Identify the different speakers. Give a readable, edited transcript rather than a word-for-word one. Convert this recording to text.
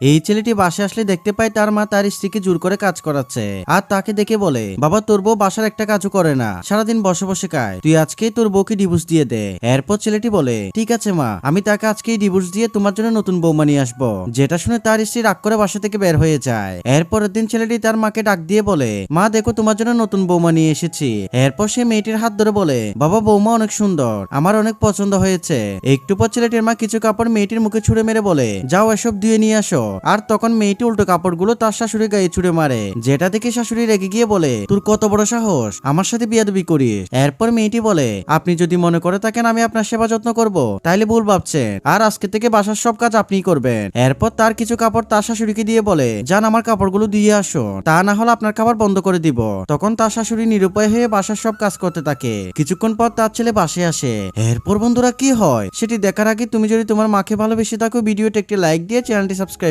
Speaker 1: এই ছেলেটি বাসায় আসলে দেখতে পায় তার মা তার স্ত্রীকে জোর করে কাজ করাচ্ছে আর তাকে দেখে বলে, বাবা তোর বউ বাসার একটা কাজও করে না, সারাদিন বসে বসে খায়, তুই আজকেই তোর বউকে ডিভোর্স দিয়ে দে। এরপর ছেলেটি বলে, ঠিক আছে মা, আমি তাকে আজকেই ডিভোর্স দিয়ে তোমার জন্য নতুন বৌমা নিয়ে আসবো। যেটা শুনে তার স্ত্রী রাগ করে বাসা থেকে বের হয়ে যায়। এরপরের দিন ছেলেটি তার মাকে ডাক দিয়ে বলে, মা দেখো তোমার জন্য নতুন বৌমা নিয়ে এসেছি। এরপর সে মেয়েটির হাত ধরে বলে, বাবা বৌমা অনেক সুন্দর, আমার অনেক পছন্দ হয়েছে। একটু পর ছেলেটির মা কিছু কাপড় মেয়েটির মুখে ছুঁড়ে মেরে বলে, যাও এসব ধুয়ে নিয়ে আসো। আর তখন মেয়েটি উল্টো কাপড়গুলো তার শাশুড়ি গায়ে ছুঁড়ে মারে, যেটা দেখে শাশুড়ি রেগে গিয়ে বলে, তোর কত বড় সাহস আমার সাথে বিয়াদবি করিস। এরপর মেয়েটি বলে, আপনি যদি মনে করে থাকেন আমি আপনার সেবা যত্ন করব তাইলে ভুল ভাবছেন, আর আজকে থেকে বাসার সব কাজ আপনিই করবেন। এরপর তার কিছু কাপড় তার শাশুড়িকে দিয়ে বলে, যান আমার কাপড়গুলো দিয়ে আসো, তা না হলে আপনার খাবার বন্ধ করে দিব। তখন তার শাশুড়ি নিরুপায় হয়ে বাসার সব কাজ করতে থাকে। কিছুক্ষণ পর তার ছেলে বাসায় আসে। এরপর বন্ধুরা কি হয় সেটি দেখার আগে তুমি যদি তোমার মাকে ভালোবেসে থাকো ভিডিওতে একটি লাইক দিয়ে চ্যানেলটি সাবস্ক্রাইব